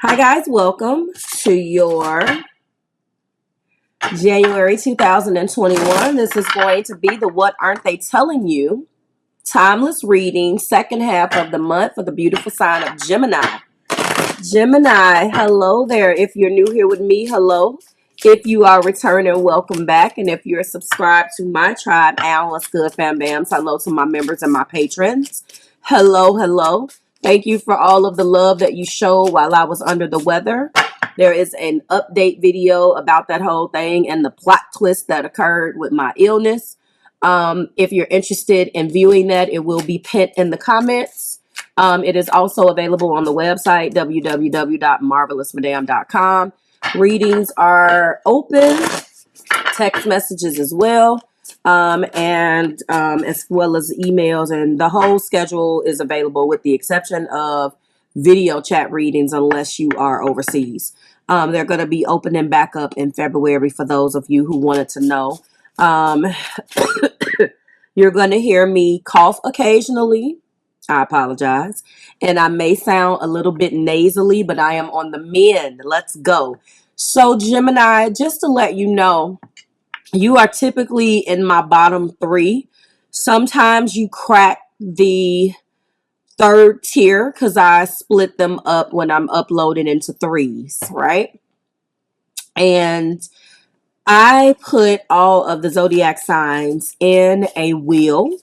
Hi guys, welcome to your January 2021. This is going to be the What Aren't They Telling You? Timeless reading, second half of the month for the beautiful sign of Gemini. Gemini, hello there. If you're new here with me, hello. If you are returning, welcome back. And if you're subscribed to my tribe, Al, what's good, fam bams? Hello to my members and my patrons. Hello, hello. Thank you for all of the love that you showed while I was under the weather. There is an update video about that whole thing and the plot twist that occurred with my illness. If you're interested in viewing that, it will be pinned in the comments. It is also available on the website, www.marvelousmadam.com. Readings are open, text messages as well, and as well as emails, and the whole schedule is available with the exception of video chat readings unless you are overseas. They're going to be opening back up in February for those of you who wanted to know. You're going to hear me cough occasionally. I apologize. And I may sound a little bit nasally, but I am on the mend. Let's go. So Gemini, just to let you know, you are typically in my bottom three. Sometimes you crack the third tier because I split them up when I'm uploading into threes, right? And I put all of the zodiac signs in a wheel.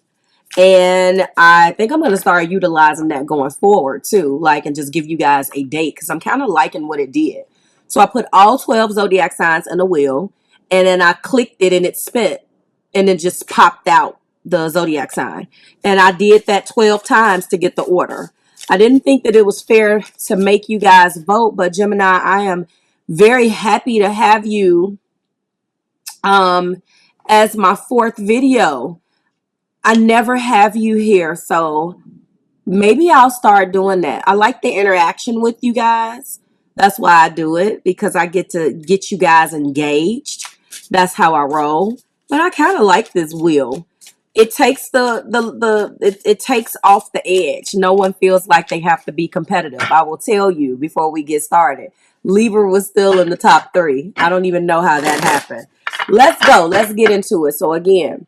And I think I'm going to start utilizing that going forward too, like, and just give you guys a date because I'm kind of liking what it did. So I put all 12 zodiac signs in a wheel, and then I clicked it and it spit, and it just popped out the zodiac sign. And I did that 12 times to get the order. I didn't think that it was fair to make you guys vote, but Gemini, I am very happy to have you as my fourth video. I never have you here, so maybe I'll start doing that. I like the interaction with you guys. That's why I do it, because I get to get you guys engaged. That's how I roll. But I kind of like this wheel. It takes it takes off the edge. No one feels like they have to be competitive. I will tell you before we get started. Libra was still in the top 3. I don't even know how that happened. Let's go. Let's get into it. So again,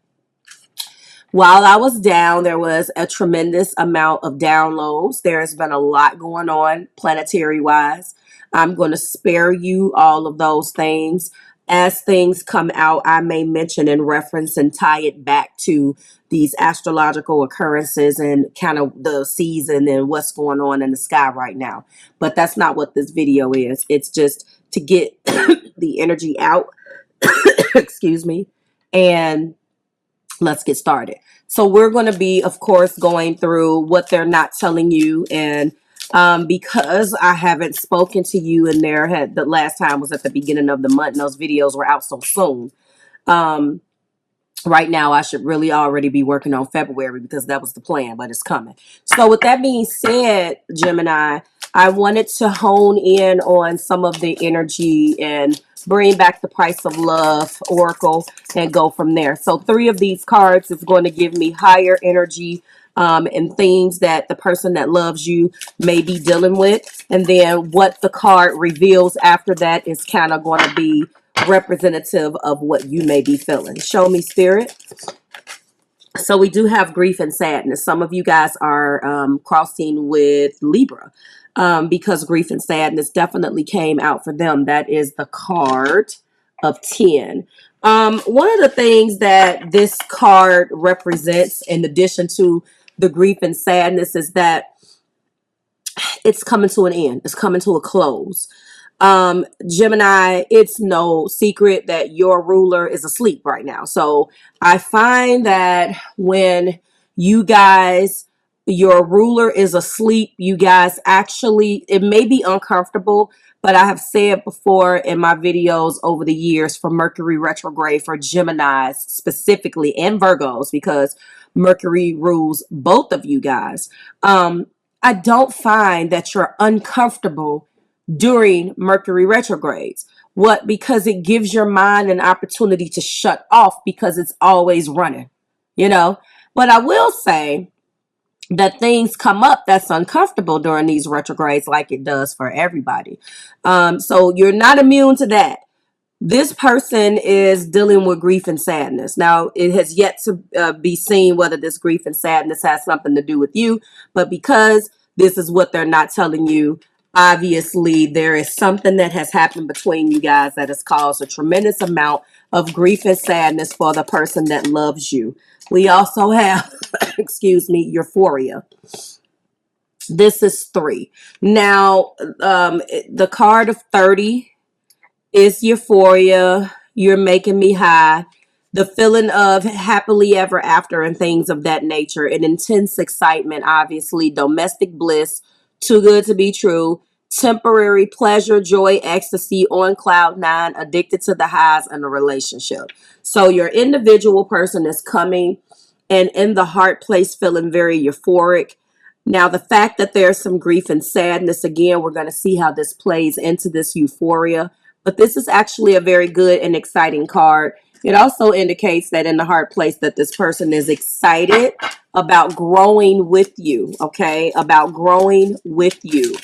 while I was down, there was a tremendous amount of downloads. There has been a lot going on planetary-wise. I'm going to spare you all of those things. As things come out, I may mention and reference and tie it back to these astrological occurrences and kind of the season and what's going on in the sky right now. But that's not what this video is. It's just to get the energy out. Excuse me. And let's get started. So we're going to be, of course, going through what they're not telling you. And because I haven't spoken to you in there, the last time was at the beginning of the month, and those videos were out so soon. Right now, I should really already be working on February because that was the plan, but it's coming. So with that being said, Gemini, I wanted to hone in on some of the energy and bring back the Price of Love Oracle and go from there. So 3 of these cards is going to give me higher energy and things that the person that loves you may be dealing with. And then what the card reveals after that is kind of going to be representative of what you may be feeling. Show me, Spirit. So we do have grief and sadness. Some of you guys are crossing with Libra because grief and sadness definitely came out for them. That is the card of 10. One of the things that this card represents, in addition to the grief and sadness, is that it's coming to an end. It's coming to a close. Gemini, it's no secret that your ruler is asleep right now. So I find that when you guys, your ruler is asleep, you guys actually, it may be uncomfortable, but I have said before in my videos over the years, for Mercury retrograde, for Geminis specifically, and Virgos, because Mercury rules both of you guys. I don't find that you're uncomfortable during Mercury retrogrades. What? Because it gives your mind an opportunity to shut off because it's always running, you know. But I will say that things come up that's uncomfortable during these retrogrades, like it does for everybody. So you're not immune to that. This person is dealing with grief and sadness. Now, it has yet to be seen whether this grief and sadness has something to do with you, but because this is what they're not telling you, obviously there is something that has happened between you guys that has caused a tremendous amount of grief and sadness for the person that loves you. We also have, excuse me, euphoria. This is 3. Now, the card of 30 is euphoria. You're making me high. The feeling of happily ever after and things of that nature. An intense excitement, obviously. Domestic bliss. Too good to be true. Temporary pleasure, joy, ecstasy, on cloud 9. Addicted to the highs in a relationship. So your individual person is coming and in the heart place feeling very euphoric. Now, the fact that there's some grief and sadness, again, we're going to see how this plays into this euphoria. But this is actually a very good and exciting card. It also indicates that in the heart place that this person is excited about growing with you, okay? About growing with you.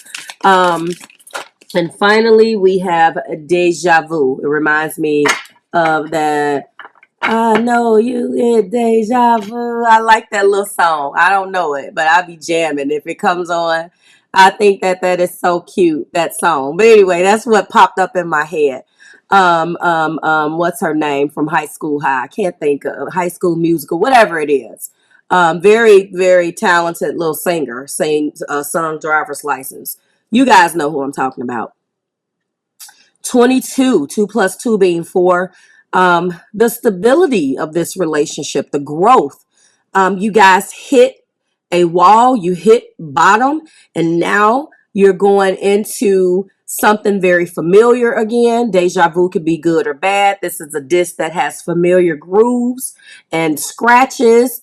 And finally, we have deja vu. It reminds me of that I know you get deja vu. I like that little song. I don't know it, but I'll be jamming if it comes on. I think that that is so cute, that song. But anyway, that's what popped up in my head. What's her name from High School High? I can't think of High School Musical, whatever it is. Very, very talented little singer, sung Driver's License. You guys know who I'm talking about. 22, 2 plus 2 being 4. The stability of this relationship, the growth. You guys hit a wall, you hit bottom, and now you're going into something very familiar again. Deja vu could be good or bad. This is a disc that has familiar grooves and scratches,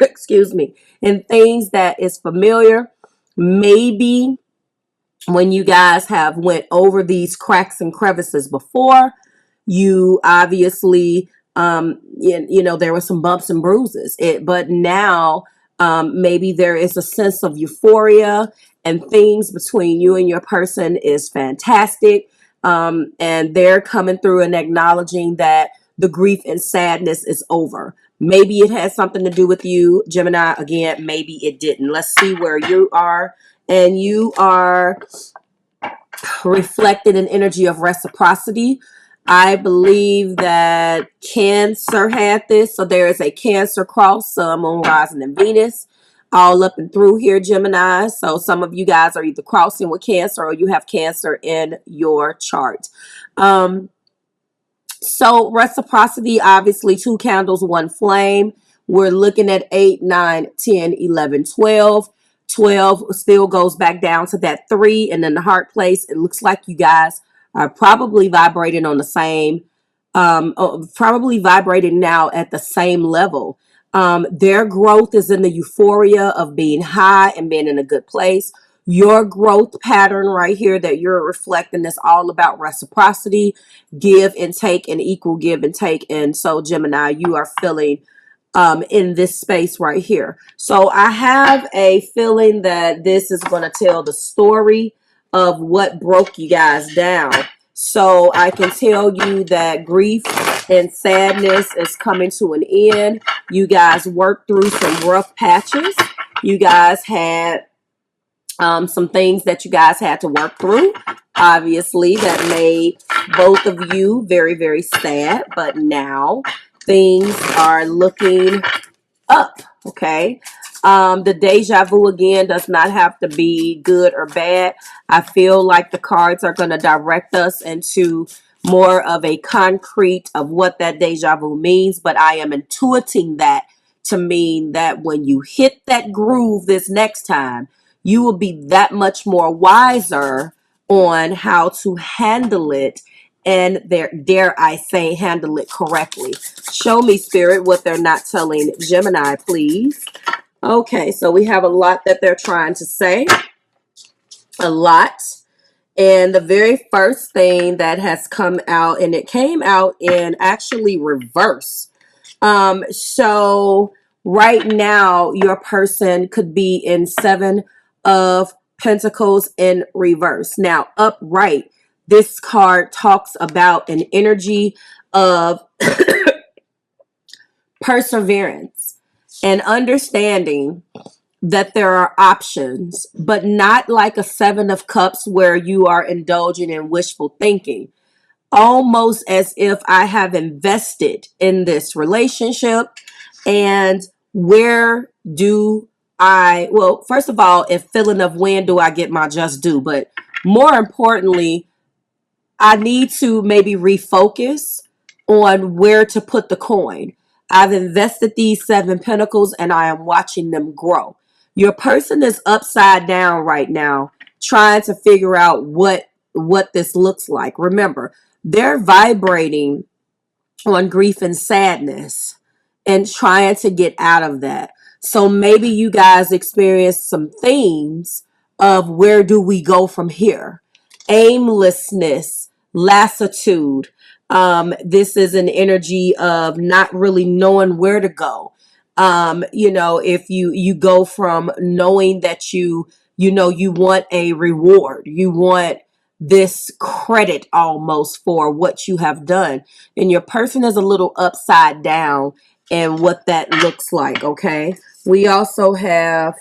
excuse me, and things that is familiar. Maybe when you guys have went over these cracks and crevices before, you obviously there were some bumps and bruises, but now maybe there is a sense of euphoria and things between you and your person is fantastic, and they're coming through and acknowledging that the grief and sadness is over. Maybe it has something to do with you, Gemini. Again, maybe it didn't. Let's see where you are. And you are reflected an energy of reciprocity. I believe that Cancer had this. So there is a Cancer cross, Sun, Moon, Rising, and Venus all up and through here, Gemini. So some of you guys are either crossing with Cancer or you have Cancer in your chart. So reciprocity, obviously 2 candles, 1 flame. We're looking at 8, 9, 10, 11, 12. 12 still goes back down to that 3, and then the heart place. It looks like you guys are probably vibrating on the same, probably vibrating now at the same level. Their growth is in the euphoria of being high and being in a good place. Your growth pattern right here that you're reflecting is all about reciprocity, give and take, and equal give and take. And so, Gemini, you are feeling in this space right here. So I have a feeling that this is going to tell the story of what broke you guys down. So I can tell you that grief and sadness is coming to an end. You guys worked through some rough patches. You guys had some things that you guys had to work through, obviously, that made both of you very, very sad. But now things are looking up, okay? The deja vu, again, does not have to be good or bad. I feel like the cards are going to direct us into more of a concrete of what that deja vu means, but I am intuiting that to mean that when you hit that groove this next time, you will be that much more wiser on how to handle it, and dare I say, handle it correctly. Show me, Spirit, what they're not telling Gemini, please. Okay, so we have a lot that they're trying to say. A lot. And the very first thing that has come out, and it came out in actually reverse. So Right now, your person could be in Seven of Pentacles in reverse. Now, upright, this card talks about an energy of perseverance and understanding that there are options, but not like a Seven of Cups where you are indulging in wishful thinking. Almost as if I have invested in this relationship, and where do well, first of all, if feeling of when do I get my just due, but more importantly, I need to maybe refocus on where to put the coin. I've invested these Seven Pentacles and I am watching them grow. Your person is upside down right now, trying to figure out what this looks like. Remember, they're vibrating on grief and sadness and trying to get out of that. So maybe you guys experience some themes of where do we go from here? Aimlessness, lassitude. This is an energy of not really knowing where to go. If you go from knowing that you want a reward, you want this credit almost for what you have done, and your person is a little upside down and what that looks like. Okay, we also have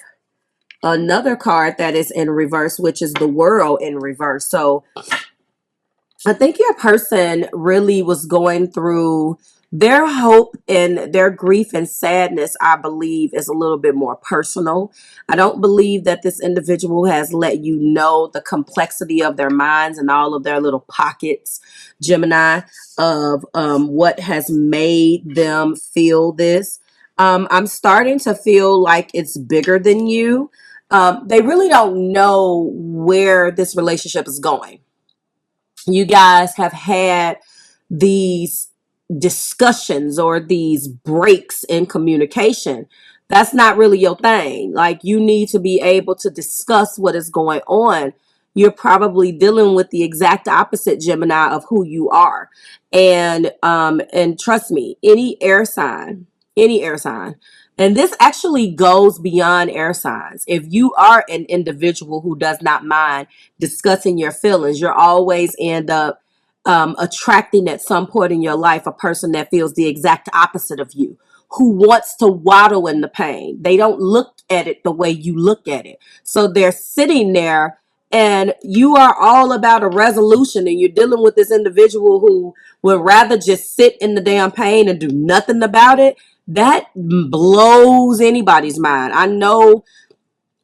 another card that is in reverse, which is the World in reverse. So I think your person really was going through their hope, and their grief and sadness, I believe, is a little bit more personal. I don't believe that this individual has let you know the complexity of their minds and all of their little pockets, Gemini, of what has made them feel this. I'm starting to feel like it's bigger than you. They really don't know where this relationship is going. You guys have had these discussions or these breaks in communication. That's not really your thing. Like, you need to be able to discuss what is going on. You're probably dealing with the exact opposite, Gemini, of who you are. And trust me, any air sign, and this actually goes beyond air signs. If you are an individual who does not mind discussing your feelings, you'll always end up attracting at some point in your life a person that feels the exact opposite of you, who wants to waddle in the pain. They don't look at it the way you look at it. So they're sitting there and you are all about a resolution, and you're dealing with this individual who would rather just sit in the damn pain and do nothing about it. That blows anybody's mind. I know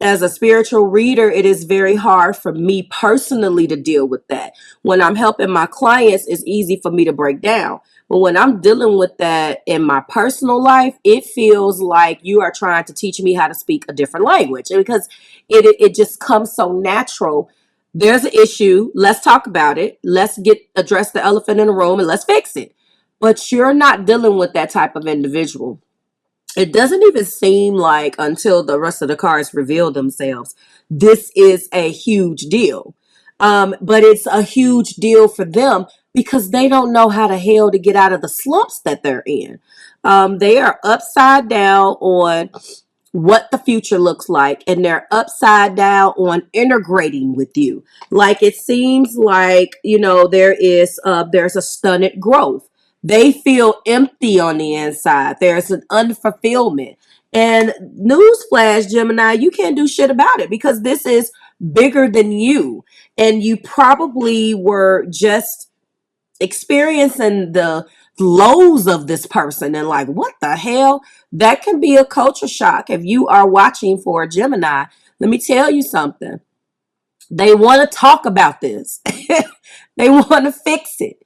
as a spiritual reader, it is very hard for me personally to deal with that. When I'm helping my clients, it's easy for me to break down. But when I'm dealing with that in my personal life, it feels like you are trying to teach me how to speak a different language, because it just comes so natural. There's an issue. Let's talk about it. Let's address the elephant in the room and let's fix it. But you're not dealing with that type of individual. It doesn't even seem like, until the rest of the cards reveal themselves, this is a huge deal. But it's a huge deal for them because they don't know how the hell to get out of the slumps that they're in. They are upside down on what the future looks like, and they're upside down on integrating with you. Like, it seems like, there's a stunted growth. They feel empty on the inside. There's an unfulfillment. And newsflash, Gemini, you can't do shit about it because this is bigger than you. And you probably were just experiencing the lows of this person and like, what the hell? That can be a culture shock if you are watching for a Gemini. Let me tell you something. They want to talk about this. They want to fix it.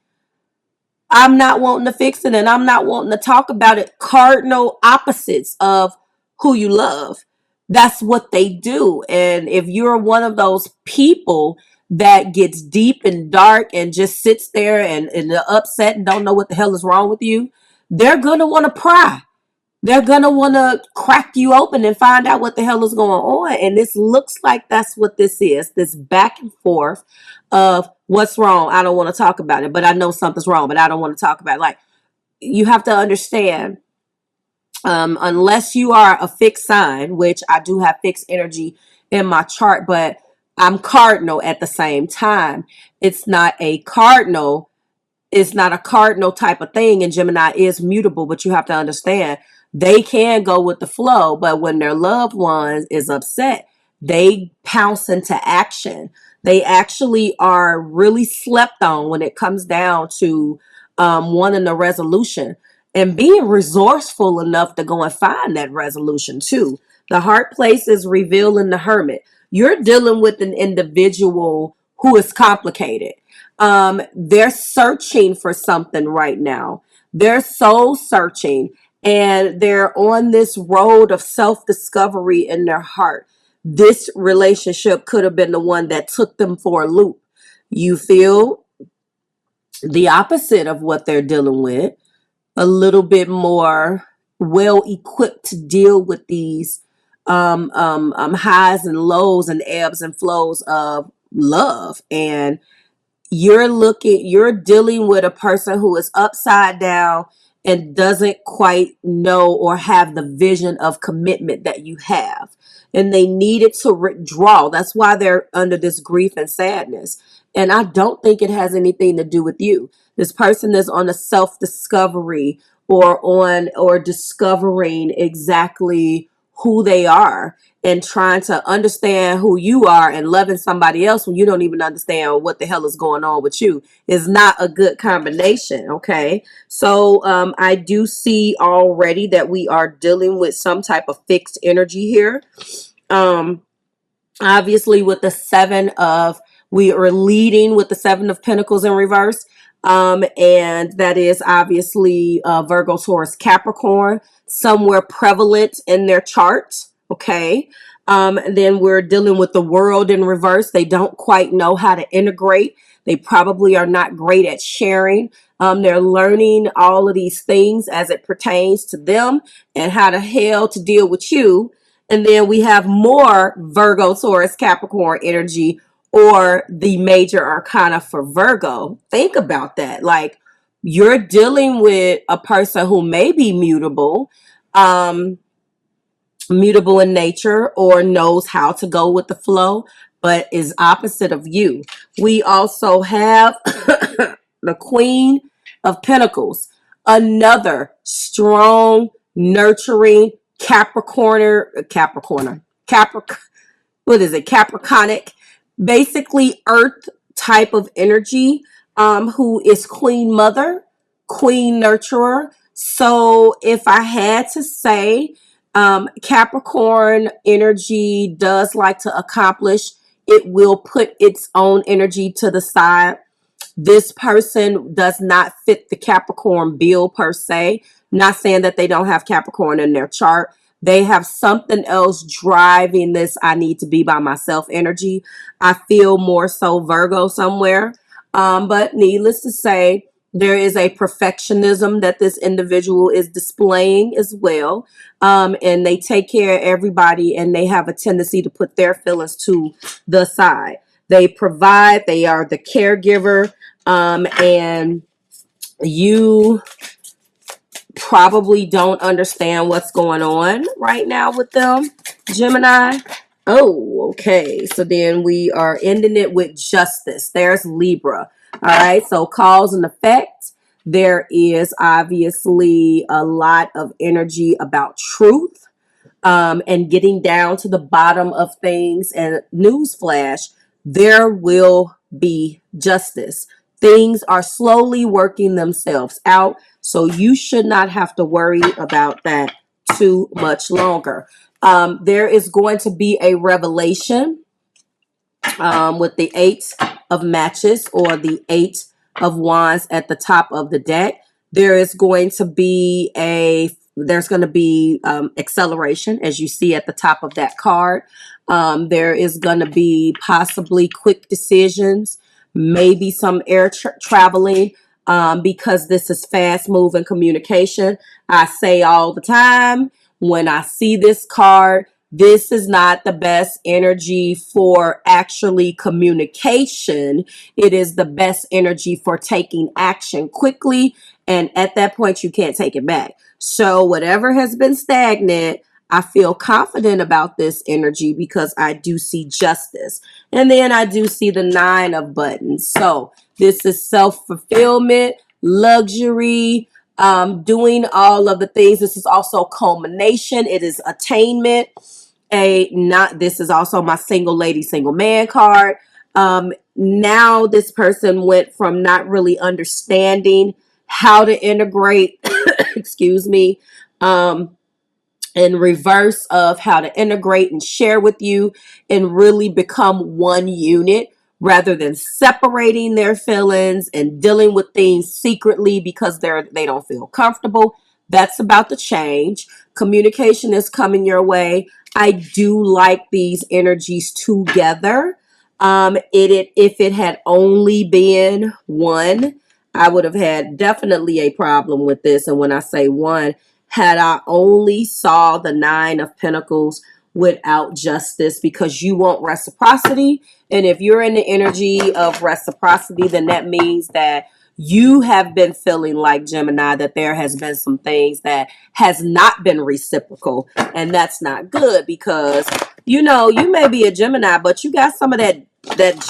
I'm not wanting to fix it, and I'm not wanting to talk about it. Cardinal opposites of who you love. That's what they do. And if you're one of those people that gets deep and dark and just sits there and upset and don't know what the hell is wrong with you, they're going to want to pry. They're going to want to crack you open and find out what the hell is going on. And this looks like that's what this is. This back and forth of what's wrong. I don't want to talk about it, but I know something's wrong, but I don't want to talk about it. Like, you have to understand, Unless you are a fixed sign, which I do have fixed energy in my chart, but I'm cardinal at the same time. It's not a cardinal it's not a cardinal type of thing, and Gemini is mutable, but you have to understand they can go with the flow, but when their loved one is upset, they pounce into action. They actually are really slept on when it comes down to wanting a resolution and being resourceful enough to go and find that resolution too. The heart place is revealing the hermit. You're dealing with an individual who is complicated. They're searching for something right now. They're soul searching, and they're on this road of self-discovery in their heart. This relationship could have been the one that took them for a loop. You feel the opposite of what they're dealing with, a little bit more well equipped to deal with these highs and lows and ebbs and flows of love. And you're dealing with a person who is upside down and doesn't quite know or have the vision of commitment that you have, and they needed to withdraw. That's why they're under this grief and sadness, and I don't think it has anything to do with you. This person is on a self-discovery, or discovering exactly who they are, and trying to understand who you are, and loving somebody else when you don't even understand what the hell is going on with you is not a good combination. Okay. So I do see already that we are dealing with some type of fixed energy here. Um, Obviously with the we are leading with the 7 of Pentacles in reverse. And that is obviously Virgo, Taurus, Capricorn, somewhere prevalent in their chart. Okay. And then we're dealing with the World in reverse. They don't quite know how to integrate. They probably are not great at sharing. They're learning all of these things as it pertains to them and how the hell to deal with you. And then we have more Virgo, Taurus, Capricorn energy, or the major arcana for Virgo. Think about that. Like, you're dealing with a person who may be mutable in nature, or knows how to go with the flow, but is opposite of you. We also have the Queen of Pentacles, another strong, nurturing what is it? Capricornic, basically earth type of energy, who is Queen Mother, Queen Nurturer. So if I had to say, Capricorn energy does like to accomplish. It will put its own energy to the side. This person does not fit the Capricorn bill per se. Not saying that they don't have Capricorn in their chart. They have something else driving this I need to be by myself energy. I feel more so Virgo somewhere. But needless to say, there is a perfectionism that this individual is displaying as well. And they take care of everybody, and they have a tendency to put their feelings to the side. They provide, they are the caregiver, and you probably don't understand what's going on right now with them, Gemini. Oh, okay. So then we are ending it with justice. There's Libra. All right. So cause and effect. There is obviously a lot of energy about truth, and getting down to the bottom of things. And newsflash, there will be justice. Things are slowly working themselves out, so you should not have to worry about that too much longer. There is going to be a revelation with the 8 of Matches, or the 8 of Wands at the top of the deck. There's going to be acceleration, as you see at the top of that card. There is going to be possibly quick decisions, maybe some air traveling, because this is fast moving communication. I say all the time, when I see this card, this is not the best energy for actually communication. It is the best energy for taking action quickly. And at that point, you can't take it back. So whatever has been stagnant, I feel confident about this energy because I do see justice. And then I do see the 9 of buttons. So this is self-fulfillment, luxury, doing all of the things. This is also culmination. It is attainment. This is also my single lady, single man card. Now this person went from not really understanding how to integrate, excuse me, in reverse of how to integrate and share with you and really become one unit rather than separating their feelings and dealing with things secretly because they don't feel comfortable. That's about to change. Communication is coming your way. I do like these energies together. If it had only been one, I would have had definitely a problem with this. And when I say one, had I only saw the 9 of Pentacles without justice, because you want reciprocity. And if you're in the energy of reciprocity, then that means that you have been feeling like, Gemini, that there has been some things that has not been reciprocal. And that's not good because, you may be a Gemini, but you got some of that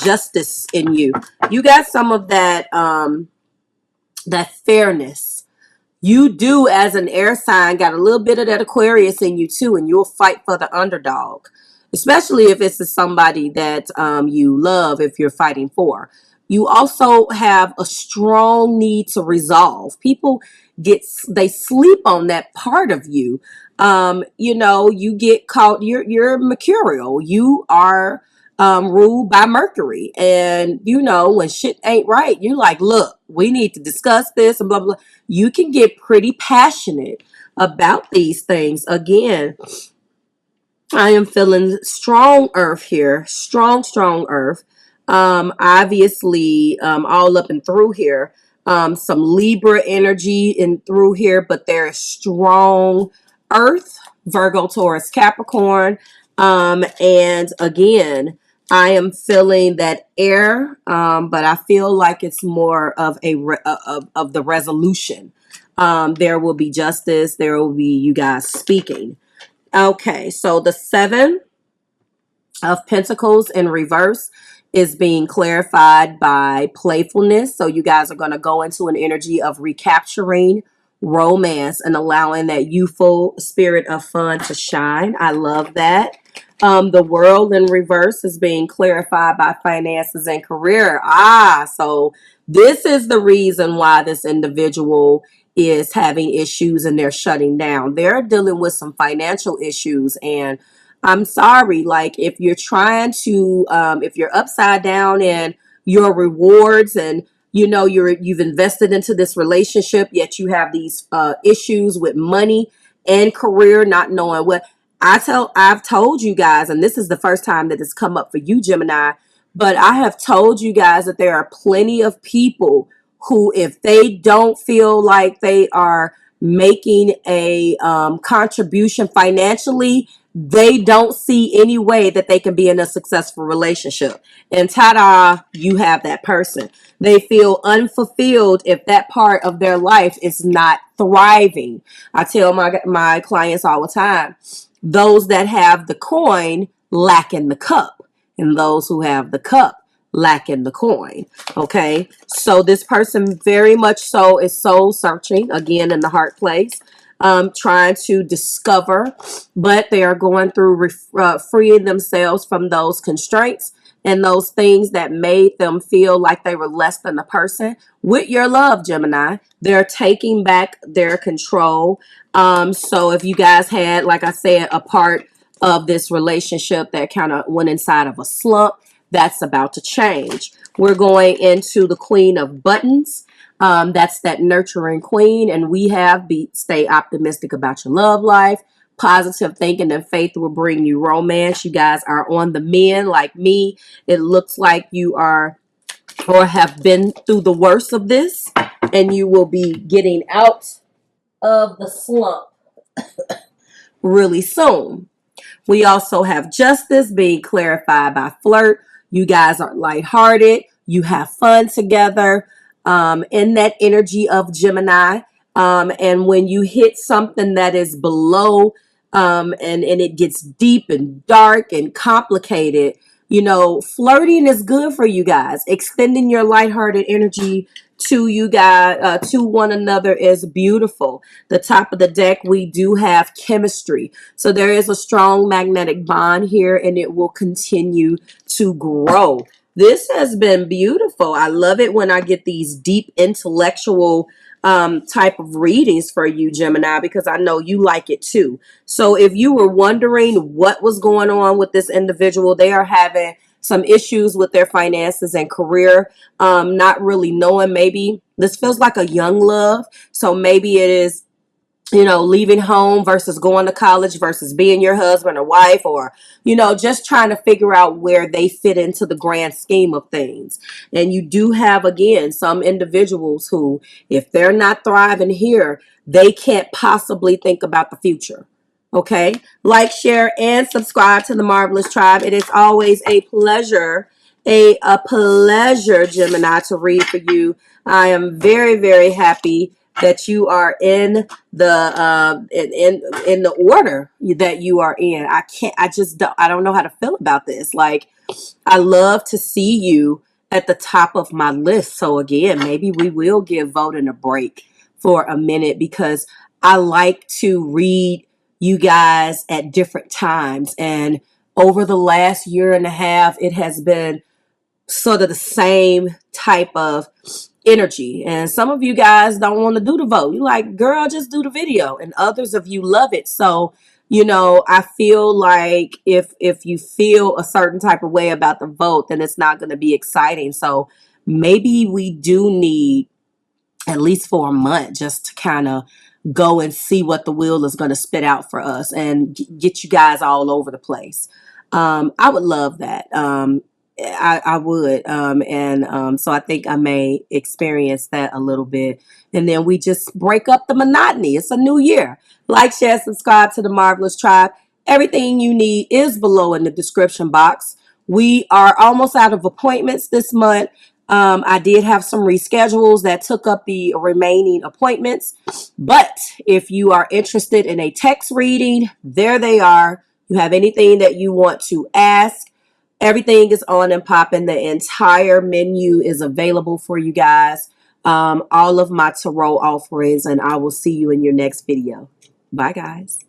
justice in you. You got some of that, that fairness. You do, as an air sign, got a little bit of that Aquarius in you too, and you'll fight for the underdog, especially if it's somebody that you love, if you're fighting for. You also have a strong need to resolve. People they sleep on that part of you. You get caught, you're mercurial. You are ruled by Mercury. And, when shit ain't right, you're like, look, we need to discuss this and blah, blah. You can get pretty passionate about these things. Again, I am feeling strong earth here. Strong earth. Obviously, all up and through here. Some Libra energy in through here, but there is strong earth, Virgo, Taurus, Capricorn. And again, I am feeling that air, but I feel like it's more of of the resolution. There will be justice. There will be you guys speaking. Okay, so the 7 of Pentacles in reverse is being clarified by playfulness. So you guys are going to go into an energy of recapturing romance and allowing that youthful spirit of fun to shine. I love that. The world in reverse is being clarified by finances and career. So this is the reason why this individual is having issues and they're shutting down. They're dealing with some financial issues, and I'm sorry, like if you're trying to, if you're upside down in your rewards and you've invested into this relationship, yet you have these issues with money and career, not knowing what I've told you guys, and this is the first time that it's come up for you, Gemini, but I have told you guys that there are plenty of people who, if they don't feel like they are making a contribution financially, they don't see any way that they can be in a successful relationship. And ta-da, you have that person. They feel unfulfilled if that part of their life is not thriving. I tell my clients all the time, those that have the coin lack in the cup, and those who have the cup lack in the coin. Okay, so this person very much so is soul searching, again in the heart place, trying to discover, but they are going through freeing themselves from those constraints and those things that made them feel like they were less than a person. With your love, Gemini, they're taking back their control. So if you guys had, like I said, a part of this relationship that kind of went inside of a slump, that's about to change. We're going into the Queen of Buttons. That's that nurturing queen, and we have stay optimistic about your love life. Positive thinking and faith will bring you romance. You guys are on the mend like me. It looks like you are or have been through the worst of this, and you will be getting out of the slump really soon. We also have justice being clarified by flirt. You guys are lighthearted. You have fun together. In that energy of Gemini, And when you hit something that is below, and it gets deep and dark and complicated, you know, flirting is good for you guys. Extending your lighthearted energy to you guys, to one another, is beautiful. The top of the deck, we do have chemistry. So there is a strong magnetic bond here, and it will continue to grow. This has been beautiful. I love it when I get these deep intellectual type of readings for you, Gemini, because I know you like it too. So if you were wondering what was going on with this individual, they are having some issues with their finances and career, not really knowing. Maybe this feels like a young love. So maybe it is, you know, leaving home versus going to college versus being your husband or wife, or, you know, just trying to figure out where they fit into the grand scheme of things. And you do have, again, some individuals who, if they're not thriving here, they can't possibly think about the future. Okay. Like, share, and subscribe to the Marvelous Tribe. It is always a pleasure, a pleasure, Gemini, to read for you. I am very, very happy that you are in the in the order that you are in. I don't know how to feel about this. Like, I love to see you at the top of my list. So again, maybe we will give voting a break for a minute, because I like to read you guys at different times. And over the last year and a half, it has been sort of the same type of energy. And some of you guys don't want to do the vote. You're like, girl, just do the video. And others of you love it. So, you know, I feel like if you feel a certain type of way about the vote, then it's not going to be exciting. So maybe we do need at least for a month just to kind of go and see what the wheel is going to spit out for us, and get you guys all over the place. I would love that. I would. So I think I may experience that a little bit. And then we just break up the monotony. It's a new year. Like, share, subscribe to the Marvelous Tribe. Everything you need is below in the description box. We are almost out of appointments this month. I did have some reschedules that took up the remaining appointments. But if you are interested in a text reading, there they are. You have anything that you want to ask, everything is on and popping. The entire menu is available for you guys. All of my tarot offerings, and I will see you in your next video. Bye, guys.